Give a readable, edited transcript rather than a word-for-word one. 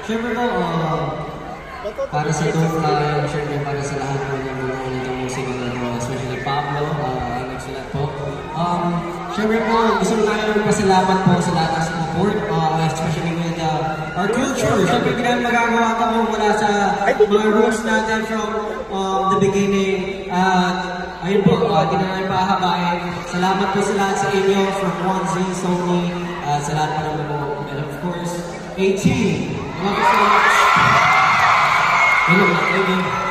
Siyempre po, para sa Dofla, siyempre para sa lahat po ng mga unitang musika na po, especially Pablo, nagsulat po. Siyempre po, gusto namin magpasalamat po sa lahat ng support, especially with our culture. Siyempre, hindi namin magagawa ito mula sa mga roots natin from the beginning. Ayun po, hindi na namin pahabain. Salamat po sa lahat sa inyo, from 1Z, Sony, sa lahat pa naman po. And of course, AT. Love you so much. Thank you.